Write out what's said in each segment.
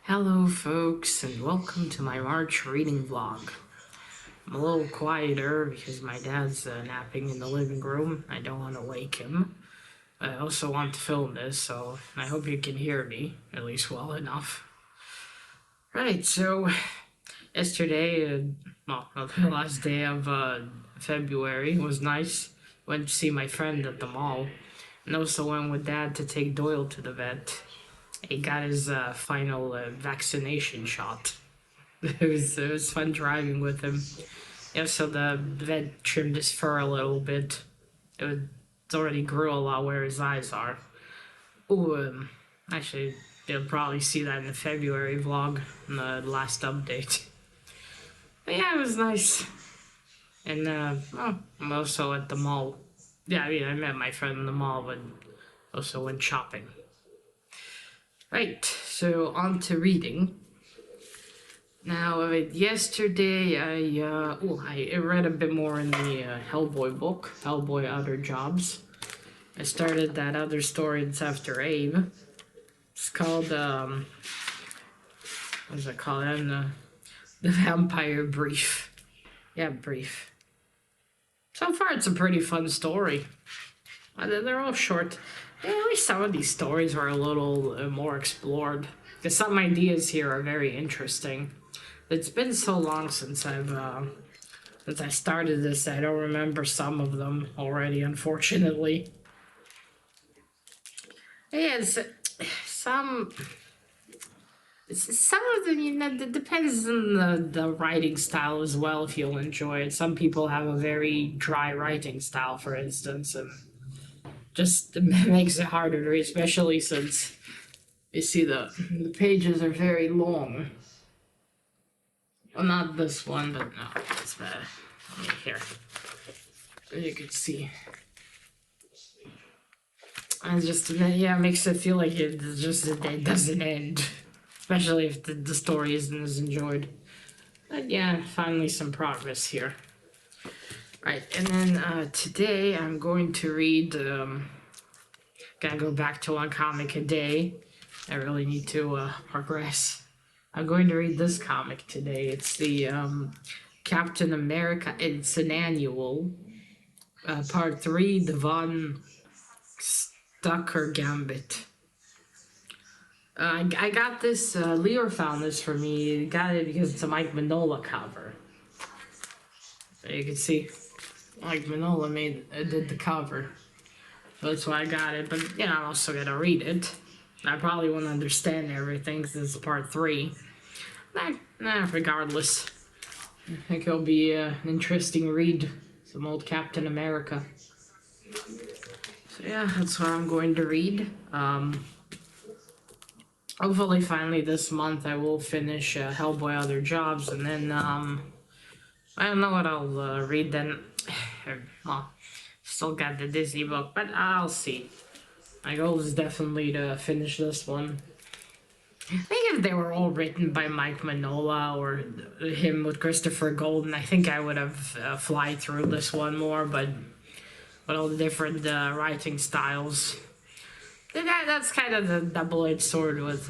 Hello folks, and welcome to my March reading vlog. I'm a little quieter because my dad's napping in the living room. I don't want to wake him. I also want to film this, so I hope you can hear me, at least well enough. Right, so yesterday, the last day of February was nice. Went to see my friend at the mall, and also went with Dad to take Doyle to the vet. He got his final vaccination shot. It was fun driving with him. Yeah, so the vet trimmed his fur a little bit. It's already grew a lot where his eyes are. Ooh, actually, you'll probably see that in the February vlog, in the last update. But yeah, it was nice. And I'm also at the mall. Yeah, I met my friend in the mall, but also went shopping. Right, so on to reading. Now, yesterday I read a bit more in the Hellboy book, Hellboy Other Jobs. I started that other story that's after Abe. It's called, what's it called? The Vampire Brief. Yeah, Brief. So far, it's a pretty fun story. They're all short. Yeah, at least some of these stories are a little more explored. Because some ideas here are very interesting. It's been so long since I started this, I don't remember some of them already, unfortunately. Yeah, some of them, it depends on the writing style as well, if you'll enjoy it. Some people have a very dry writing style, for instance, and just makes it harder to read, especially since you see the pages are very long. Well, not this one, but no, it's bad. Here, as you can see. And just, yeah, it makes it feel like it doesn't end, especially if the story isn't as enjoyed. But yeah, finally some progress here. Right, and then today I'm going to read, gotta go back to one comic a day. I really need to progress. I'm going to read this comic today. It's the Captain America. It's an annual, part 3, the Von Stucker Gambit. I got this, Leor found this for me. He got it because it's a Mike Mignola cover. So you can see, Mike Mignola did the cover. So that's why I got it, but I'm also gonna read it. I probably won't understand everything because it's part 3. Regardless. I think it'll be an interesting read. Some old Captain America. So yeah, that's what I'm going to read. Hopefully finally this month I will finish Hellboy Other Jobs, and then I don't know what I'll read then. Well, still got the Disney book, but I'll see. My goal is definitely to finish this one. I think if they were all written by Mike Mignola or him with Christopher Golden, I think I would have fly through this one more, but with all the different writing styles, that's kind of the double-edged sword with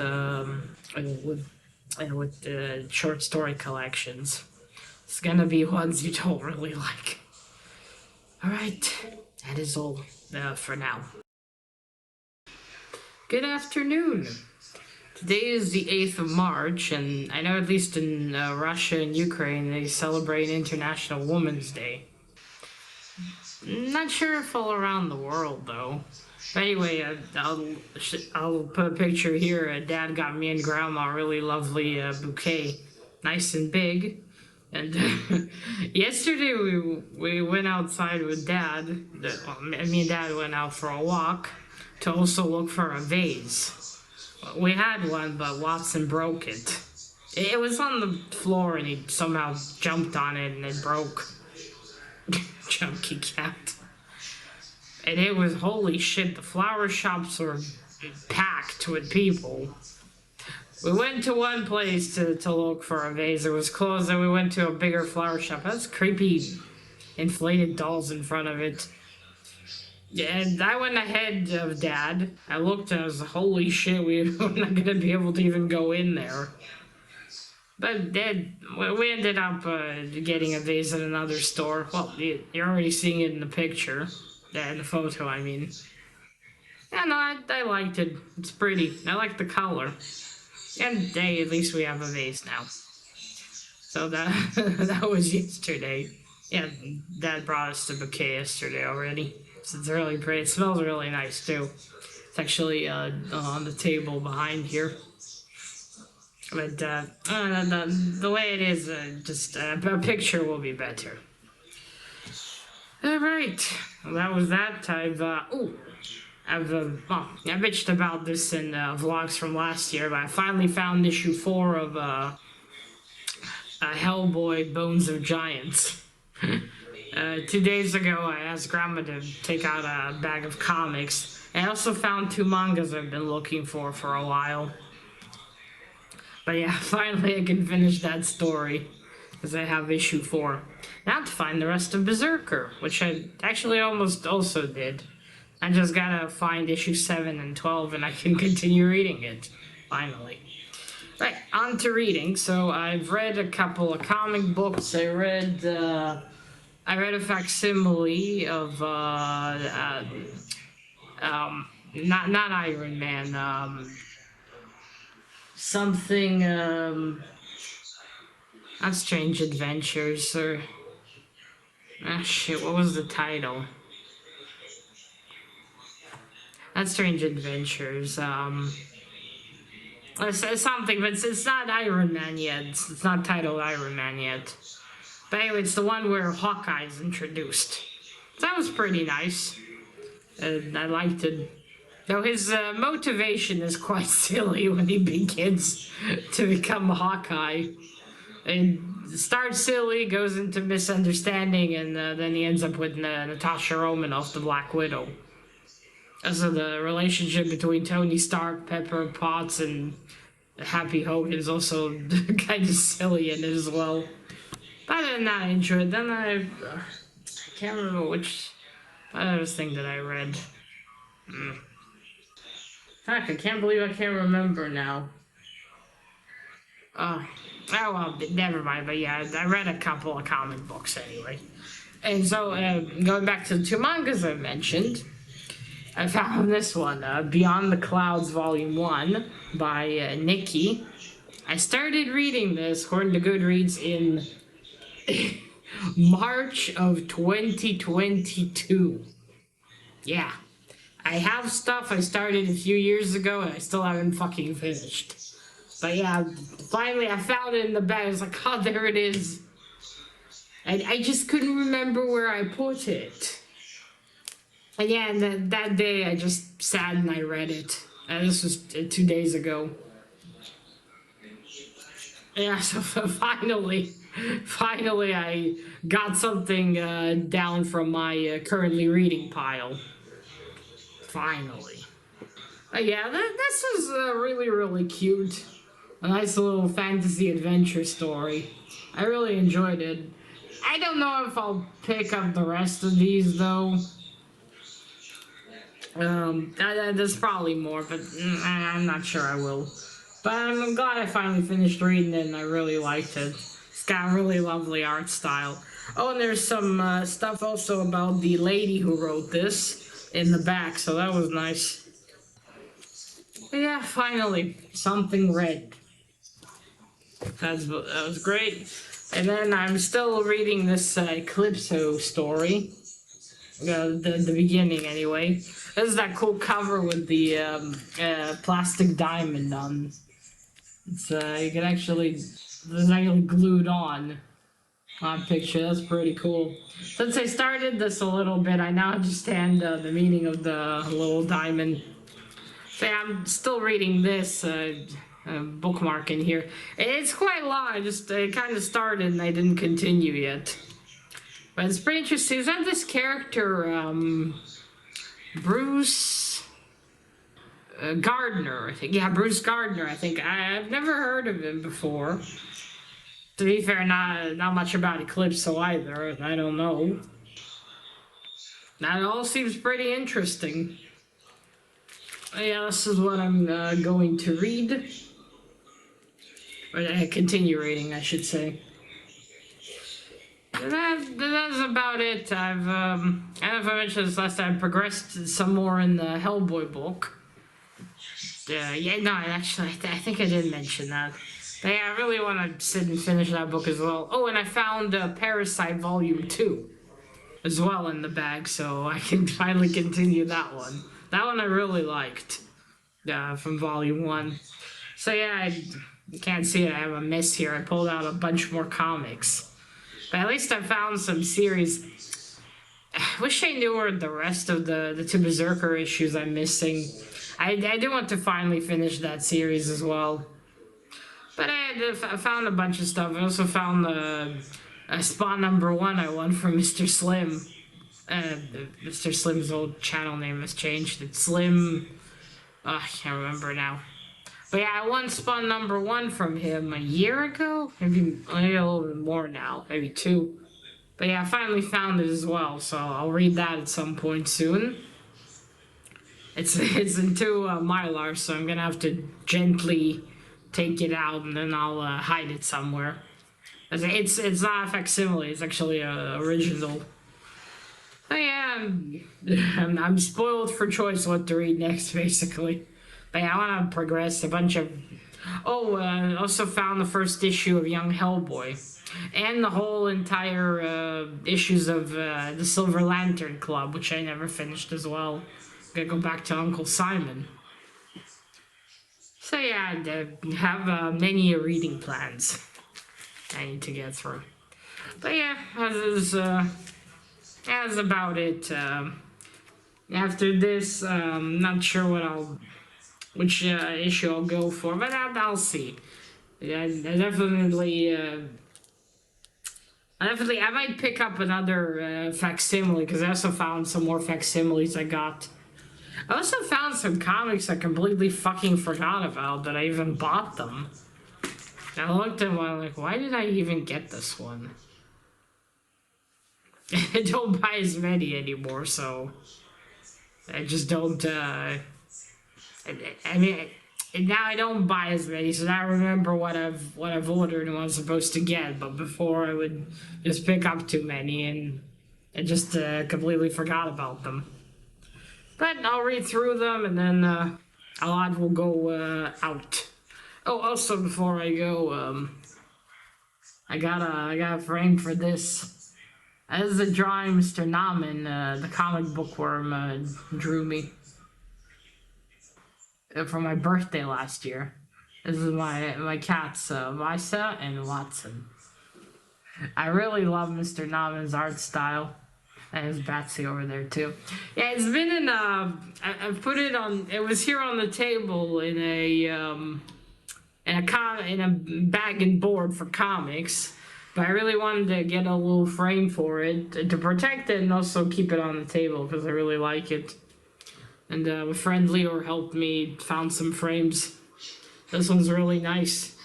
short story collections. It's gonna be ones you don't really like. All right, that is all for now. Good afternoon. Today is the 8th of March, and I know at least in Russia and Ukraine they celebrate International Women's Day. Not sure if all around the world, though. But anyway, I'll put a picture here. Dad got me and Grandma a really lovely bouquet. Nice and big. And yesterday we went outside with Dad. Me and Dad went out for a walk to also look for a vase. We had one, but Watson broke it. It was on the floor, and he somehow jumped on it, and it broke. Chunky cat. And it was, holy shit, the flower shops were packed with people. We went to one place to look for a vase. It was closed, and we went to a bigger flower shop. That's creepy inflated dolls in front of it. And I went ahead of Dad. I looked and I was like, holy shit, we're not gonna be able to even go in there. But Dad, we ended up getting a vase at another store. Well, you're already seeing it in the picture. The photo, I mean. Yeah, no, I liked it. It's pretty. I like the color. And hey, at least we have a vase now. So that that was yesterday. Yeah, Dad brought us the bouquet yesterday already. So it's really pretty. It smells really nice too. It's actually on the table behind here. But the way it is, just a picture will be better. All right, well, that was that. Well, I bitched about this in vlogs from last year, but I finally found issue 4 of Hellboy: Bones of Giants. 2 days ago, I asked Grandma to take out a bag of comics. I also found 2 mangas I've been looking for a while. But yeah, finally I can finish that story, because I have issue 4. Now to find the rest of Berserker, which I actually almost also did. I just gotta find issue 7 and 12 and I can continue reading it, finally. Right, on to reading. So I've read a couple of comic books. I read a facsimile of not Iron Man, something not Strange Adventures or shit, what was the title? Not Strange Adventures, it's something, but it's not Iron Man yet. It's not titled Iron Man yet. But anyway, it's the one where Hawkeye's introduced. That was pretty nice. I liked it. Though his motivation is quite silly when he begins to become Hawkeye. And starts silly, goes into misunderstanding, and then he ends up with Natasha Romanoff, the Black Widow. So the relationship between Tony Stark, Pepper Potts, and Happy Hogan is also kind of silly in it as well. But other than that, I enjoyed it. Then I can't remember which other thing that I read. Fuck, I can't believe I can't remember now. Oh well, never mind. But yeah, I read a couple of comic books anyway. And so, going back to the 2 mangas I mentioned, I found this one, Beyond the Clouds Volume 1 by Nikki. I started reading this, according to Goodreads, in March of 2022. Yeah. I have stuff I started a few years ago and I still haven't fucking finished. But yeah, finally I found it in the bag. I was like, oh, there it is. And I just couldn't remember where I put it. And yeah, and that day I just sat and I read it. And this was 2 days ago. Yeah, so finally I got something down from my currently reading pile. Finally. Yeah, this is really, really cute. A nice little fantasy adventure story. I really enjoyed it. I don't know if I'll pick up the rest of these, though. There's probably more, but I'm not sure I will. But I'm glad I finally finished reading it, and I really liked it. It's got a really lovely art style. Oh, and there's some stuff also about the lady who wrote this in the back, so that was nice. But yeah, finally, something read. That was great. And then I'm still reading this Calypso story. The beginning, anyway. This is that cool cover with the plastic diamond on. It's you can actually, it's actually glued on picture. That's pretty cool. Since I started this a little bit, I now understand the meaning of the little diamond. So yeah, I'm still reading this bookmark in here. It's quite long. I just kind of started and I didn't continue yet. But it's pretty interesting. There's this character, Bruce Gardner, I think. Yeah, Bruce Gardner, I think. I've never heard of him before. To be fair, not much about Eclipso either. I don't know. That all seems pretty interesting. Yeah, this is what I'm going to read. Or continue reading, I should say. That's about it. I don't know if I mentioned this last time, I progressed some more in the Hellboy book. Yeah, no, actually, I think I did mention that. But yeah, I really want to sit and finish that book as well. Oh, and I found Parasite Volume 2 as well in the bag, so I can finally continue that one. That one I really liked from Volume 1. So yeah, you can't see it, I have a mess here. I pulled out a bunch more comics. But at least I found some series. I wish I knew where the rest of the two Berserker issues I'm missing. I do want to finally finish that series as well. But I found a bunch of stuff. I also found the Spawn #1 I won from Mr. Slim. Mr. Slim's old channel name has changed. It's Slim... I can't remember now. But yeah, I won Spawn #1 from him a year ago? Maybe a little bit more now. Maybe 2. But yeah, I finally found it as well, so I'll read that at some point soon. It's in 2 Mylar, so I'm gonna have to gently take it out and then I'll hide it somewhere. It's not a facsimile, it's actually a original. So yeah, I'm spoiled for choice what to read next, basically. But yeah, I want to progress a bunch of... also found the first issue of Young Hellboy. And the whole entire issues of the Silver Lantern Club, which I never finished as well. Gotta go back to Uncle Simon. So yeah, I have many reading plans I need to get through. But yeah, that's about it. After this, I'm not sure which issue I'll go for, but I'll see. Yeah, I might pick up another facsimile, because I also found some more facsimiles I got. I also found some comics I completely fucking forgot about that I even bought them. And I looked at them and I'm like, why did I even get this one? I don't buy as many anymore, so I just don't, I mean, now I don't buy as many, so now I remember what I've ordered and what I'm supposed to get, but before I would just pick up too many and I just completely forgot about them. But I'll read through them and then a lot will go out. Oh, also before I go, I got a frame for this. This is a drawing Mr. Nauman, the comic bookworm, drew me for my birthday last year. This is my cats, Misa and Watson. I really love Mr. Nauman's art style. And there's Batsy over there too. Yeah, it's been in I've put it on. It was here on the table in a bag and board for comics. But I really wanted to get a little frame for it to protect it and also keep it on the table because I really like it. And my friend Leo helped me, found some frames. This one's really nice.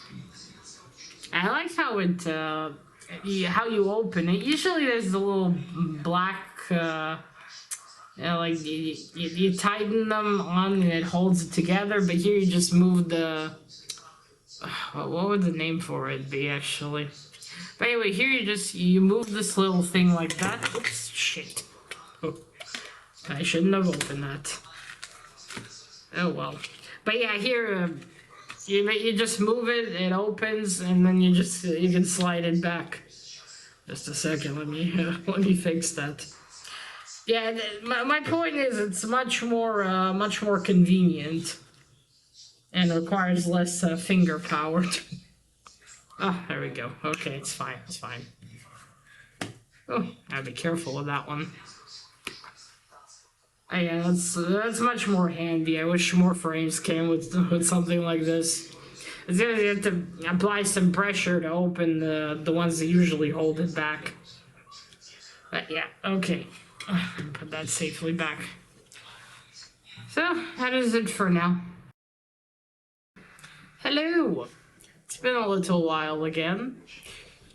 I like how it, how you open it. Usually there's the little black, like you tighten them on and it holds it together, but here you just move the, what would the name for it be actually? But anyway, here you move this little thing like that. Oops, shit. Oh, I shouldn't have opened that. Oh well. But yeah, here you just move it, it opens, and then you can slide it back. Just a second, let me fix that. Yeah, my point is it's much more convenient, and requires less finger power. Oh, there we go. Okay, it's fine. It's fine. Oh, gotta be careful with that one. Yeah, that's much more handy. I wish more frames came with something like this. You have to apply some pressure to open the ones that usually hold it back. But yeah, okay. Put that safely back. So, that is it for now. Hello! It's been a little while again.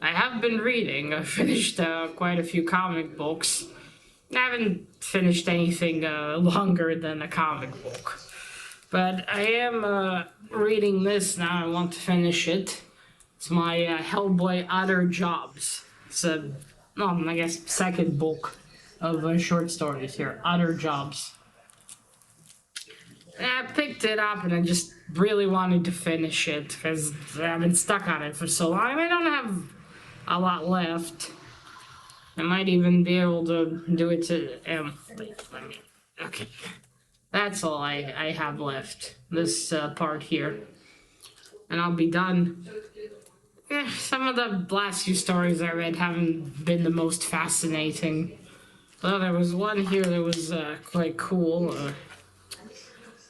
I have been reading. I finished quite a few comic books. I haven't finished anything longer than a comic book. But I am reading this now. I want to finish it. It's my Hellboy Other Jobs. It's a, no, I guess, second book of short stories here. Other Jobs. And I picked it up and I just really wanted to finish it because I've been stuck on it for so long. I don't have a lot left. I might even be able to do it to okay. That's all I have left. This part here. And I'll be done. Some of the last few stories I read haven't been the most fascinating. Well, there was one here that was quite cool.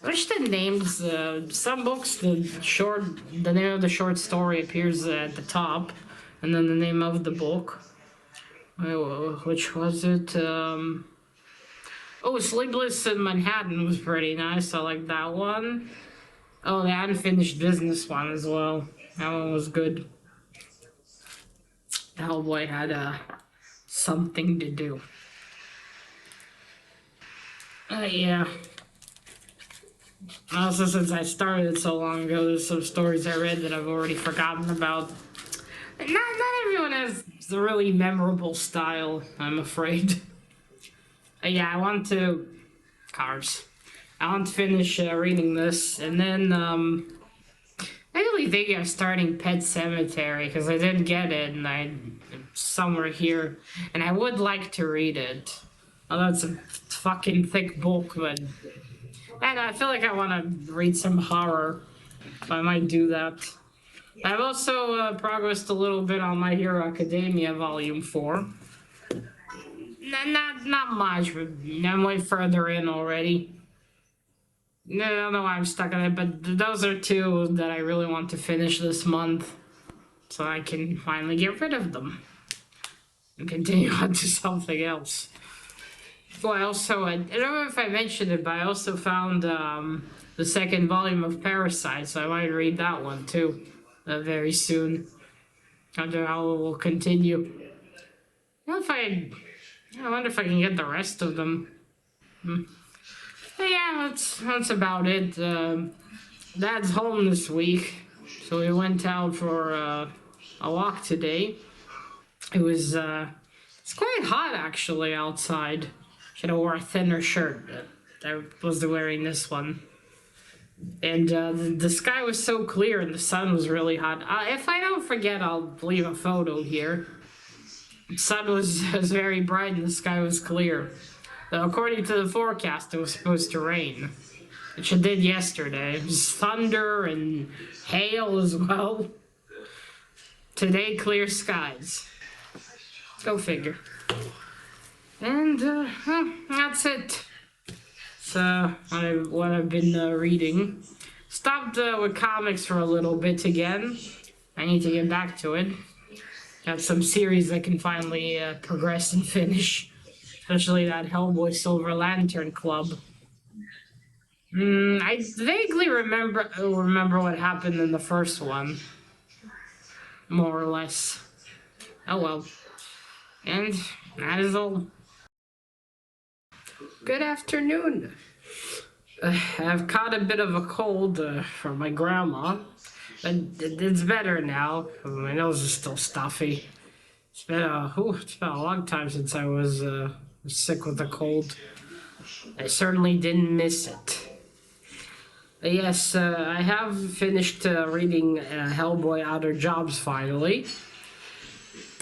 I wish the names, some books, the name of the short story appears at the top, and then the name of the book. Which was it? Oh, Sleepless in Manhattan was pretty nice. I like that one. Oh, the Unfinished Business one as well. That one was good. Hellboy had something to do. Yeah. Also, since I started so long ago, there's some stories I read that I've already forgotten about. Not everyone has the really memorable style, I'm afraid. Yeah, I want to... Cars. I want to finish reading this, and then, I really think I'm starting Pet Sematary, because I didn't get it, and it's somewhere here, and I would like to read it. Although it's a fucking thick book, but... And I feel like I want to read some horror, so I might do that. I've also progressed a little bit on My Hero Academia Volume 4. Not much, but I'm way further in already. I don't know why I'm stuck on it, but those are two that I really want to finish this month, so I can finally get rid of them and continue on to something else. Well, I don't know if I mentioned it, but I also found the second volume of Parasite, so I might read that one too very soon. I wonder how it will continue. I wonder if I can get the rest of them. But yeah, that's about it. Dad's home this week, so we went out for a walk today. It's quite hot actually outside. Should have wore a thinner shirt. I was wearing this one. And the sky was so clear and the sun was really hot. If I don't forget, I'll leave a photo here. The sun was very bright and the sky was clear. According to the forecast, it was supposed to rain, which it did yesterday. It was thunder and hail as well. Today, clear skies. Go figure. And that's it. So what I've been reading. Stopped with comics for a little bit again. I need to get back to it. Got some series I can finally progress and finish. Especially that Hellboy Silver Lantern Club. I vaguely remember what happened in the first one. More or less. Oh well. And that is all. Good afternoon. I've caught a bit of a cold from my grandma, but it's better now. My nose is still stuffy. It's been a long time since I was sick with a cold. I certainly didn't miss it. Yes, I have finished reading Hellboy Other Jobs finally.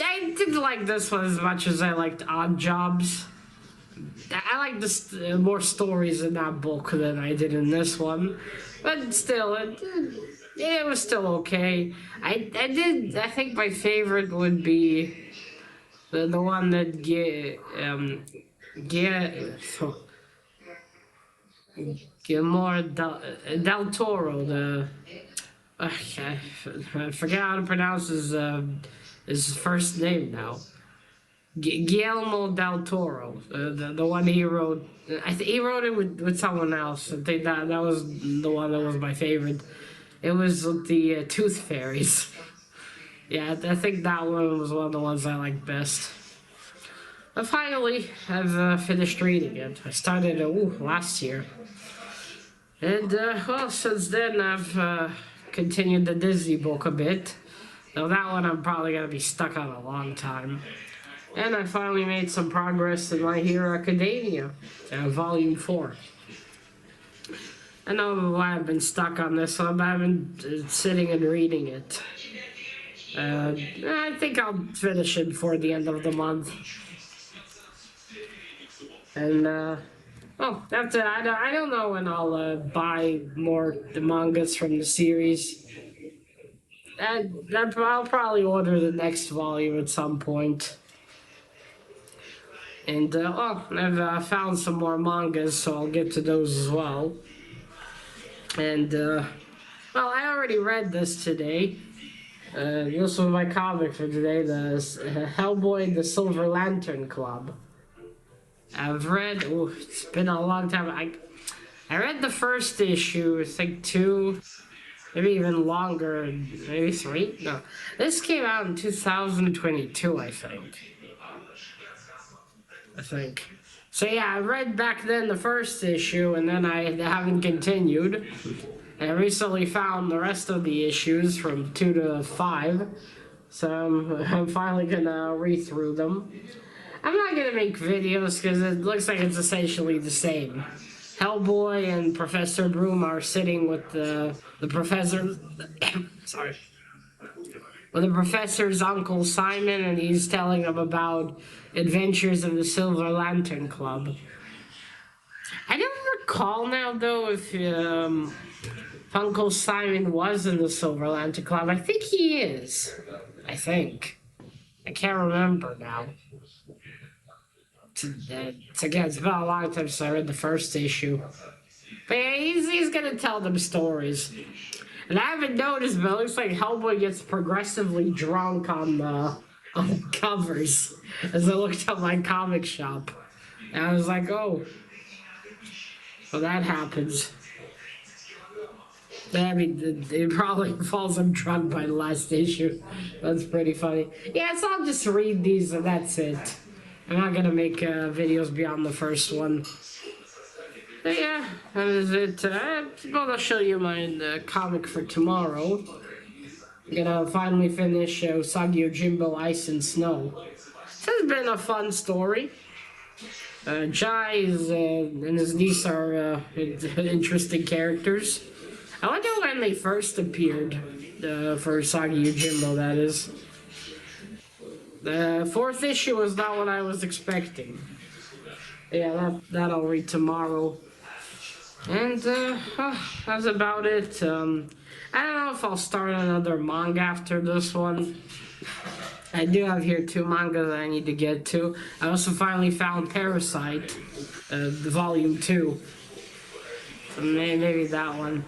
I didn't like this one as much as I liked Odd Jobs. I like more stories in that book than I did in this one, but still, it was still okay. I think my favorite would be the one that Guillermo del Toro. I forget how to pronounce his first name now. Guillermo del Toro, the one he wrote. He wrote it with someone else. I think that was the one that was my favorite. It was the Tooth Fairies. Yeah, I think that one was one of the ones I liked best. I finally have finished reading it. I started last year. And, well, since then I've continued the Disney book a bit. Though that one I'm probably going to be stuck on a long time. And I finally made some progress in My Hero Academia, Volume 4. I know why I've been stuck on this one, but I've been sitting and reading it. I think I'll finish it before the end of the month. And, after that, I don't know when I'll buy more the mangas from the series. I'll probably order the next volume at some point. And, I've found some more mangas, so I'll get to those as well. And, I already read this today. This was my comic for today, the Hellboy and the Silver Lantern Club. I've read, it's been a long time. I read the first issue, I think 2, maybe even longer, maybe 3? No. This came out in 2022, I think. So yeah, I read back then the first issue, and then I haven't continued. And I recently found the rest of the issues from 2 to 5, so I'm finally gonna read through them. I'm not gonna make videos because it looks like it's essentially the same. Hellboy and Professor Broom are sitting with the professor. Sorry. With the professor's uncle Simon, and he's telling them about adventures in the Silver Lantern Club. I don't recall now though if Uncle Simon was in the Silver Lantern Club. I think he is. I can't remember now. Again, it's been a long time since I read the first issue. But yeah, he's gonna tell them stories. And I haven't noticed, but it looks like Hellboy gets progressively drunk on the covers as I looked at my comic shop. And I was like, oh. Well, that happens. I mean, it probably falls him drunk by the last issue. That's pretty funny. Yeah, so I'll just read these and that's it. I'm not gonna make videos beyond the first one. But yeah, that is it. I'll show you my comic for tomorrow. I'm gonna finally finish Usagi Yojimbo Ice and Snow. This has been a fun story. Jai and his niece are interesting characters. I wonder when they first appeared, for Usagi Yojimbo, that is. The 4th issue was not what I was expecting. Yeah, that I'll read tomorrow. And, that's about it. I don't know if I'll start another manga after this one. I do have here 2 mangas that I need to get to. I also finally found Parasite, Volume 2. So maybe that one.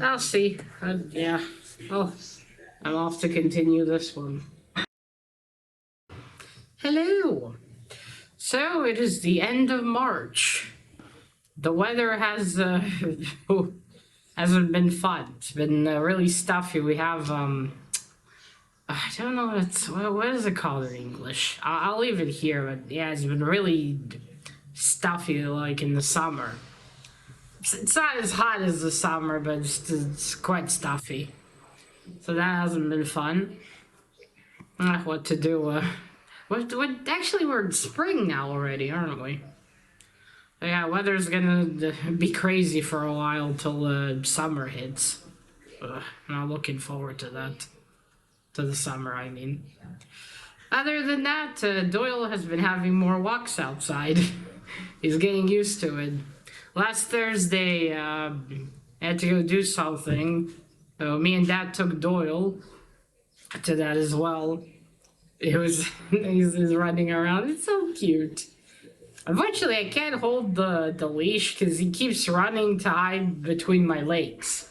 I'll see. Yeah. Oh, I'm off to continue this one. Hello. So it is the end of March. The weather has hasn't been fun. It's been really stuffy. We have I don't know what is it called in English. I'll leave it here. But yeah, it's been really stuffy, like in the summer. It's not as hot as the summer, but it's quite stuffy. So that hasn't been fun. What to do? Actually, we're in spring now already, aren't we? Yeah, weather's gonna be crazy for a while till summer hits. I'm not looking forward to that. To the summer, I mean. Other than that, Doyle has been having more walks outside. He's getting used to it. Last Thursday, I had to go do something. Me and Dad took Doyle to that as well. He's running around. It's so cute. Unfortunately, I can't hold the leash because he keeps running to hide between my legs.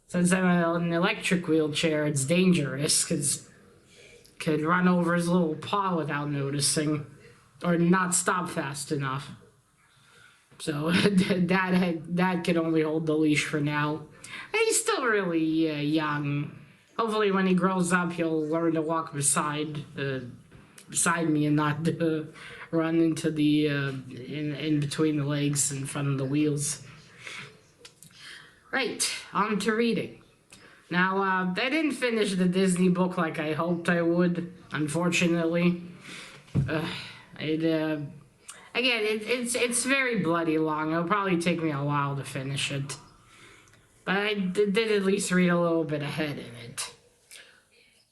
Since I'm in an electric wheelchair, it's dangerous because could run over his little paw without noticing or not stop fast enough. So Dad can only hold the leash for now. And he's still really young. Hopefully when he grows up, he'll learn to walk beside beside me and not run into the in between the legs in front of the wheels. Right, on to reading. Now, I didn't finish the Disney book like I hoped I would, unfortunately. It's very bloody long. It'll probably take me a while to finish it. But I did at least read a little bit ahead in it.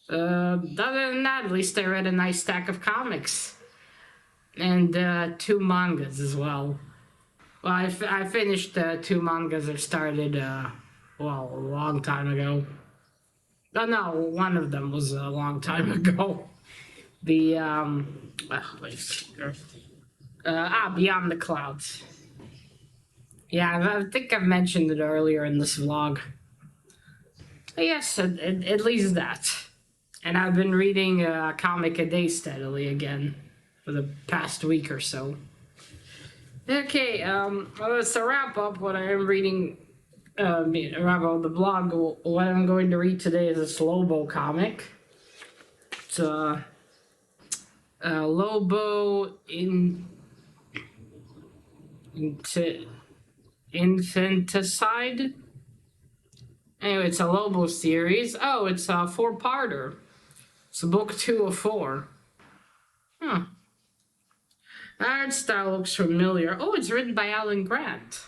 Other than that, at least I read a nice stack of comics. And 2 mangas as well. Well, I finished 2 mangas I started, a long time ago. Oh, no, one of them was a long time ago. Beyond the Clouds. Yeah, I think I've mentioned it earlier in this vlog. But yes, at least that. And I've been reading a comic a day steadily again for the past week or so. Okay, to wrap up what I am reading, wrap up the blog, what I'm going to read today is this Lobo comic. It's Lobo Infanticide. Anyway, it's a Lobo series. Oh, it's a 4-parter. It's book 2 of 4. Huh. The art style looks familiar. Oh, it's written by Alan Grant.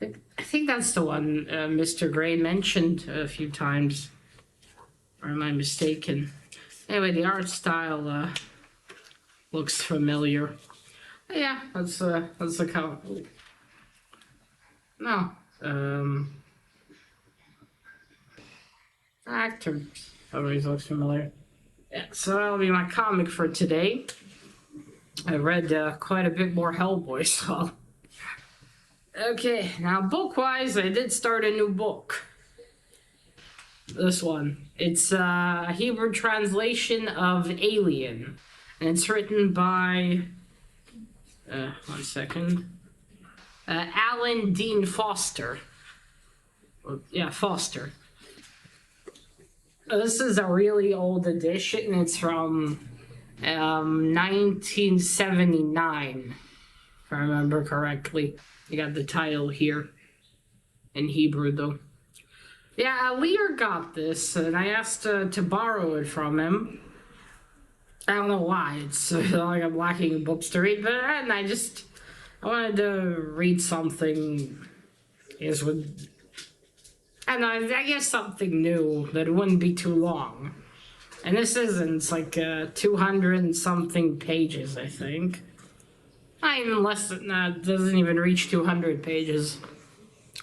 I think that's the one Mr. Gray mentioned a few times. Or am I mistaken? Anyway, the art style looks familiar. Yeah, that's the cover. No. Actor always looks familiar. Yeah, so that'll be my comic for today. I read quite a bit more Hellboy, so. Okay, now book-wise, I did start a new book. This one. It's a Hebrew translation of Alien. And it's written by... one second. Alan Dean Foster. Yeah, Foster. This is a really old edition. It's from 1979, if I remember correctly. You got the title here in Hebrew, though. Yeah, Lear got this, and I asked to borrow it from him. I don't know why. It's like I'm lacking books to read, but I wanted to read something. I guess something new that wouldn't be too long. And this isn't. It's like 200 and something pages, I think. Not even less than that. Doesn't even reach 200 pages.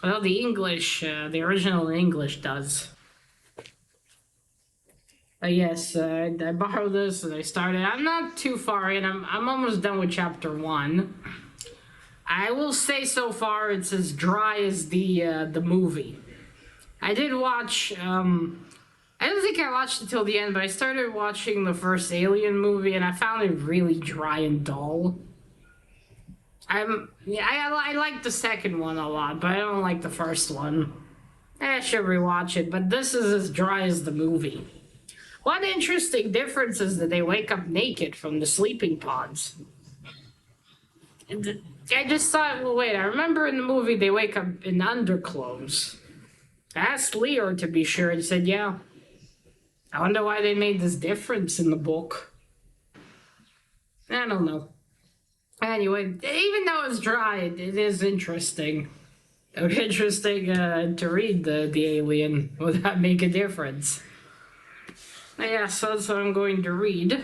Well, the English, the original English does. Yes, I borrowed this and I started. I'm not too far in. I'm almost done with chapter 1. I will say so far it's as dry as the movie. I did watch. I don't think I watched it till the end, but I started watching the first Alien movie and I found it really dry and dull. I like the second one a lot, but I don't like the first one. I should rewatch it, but this is as dry as the movie. One interesting difference is that they wake up naked from the sleeping pods. I just thought, well, wait, I remember in the movie they wake up in underclothes. I asked Leo to be sure and said, yeah. I wonder why they made this difference in the book. I don't know. Anyway, even though it's dry, it is interesting. It would be interesting to read the Alien. Would that make a difference? Yeah, so that's what I'm going to read.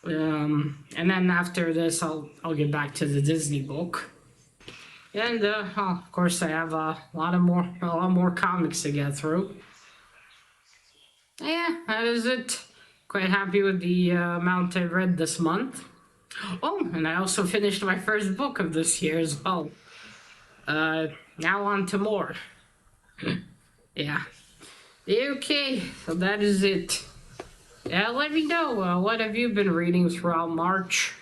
And then after this, I'll get back to the Disney book. And of course, I have a lot more comics to get through. Yeah, that is it. Quite happy with the amount I read this month. Oh, and I also finished my first book of this year as well. Now on to more. Yeah. Okay, so that is it. Yeah, let me know, what have you been reading throughout March?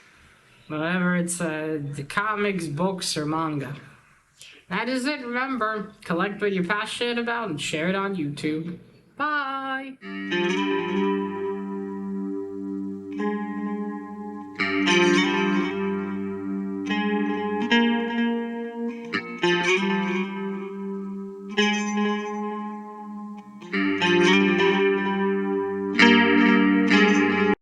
Whatever it's, the comics, books, or manga. That is it, remember, collect what you're passionate about and share it on YouTube. Bye!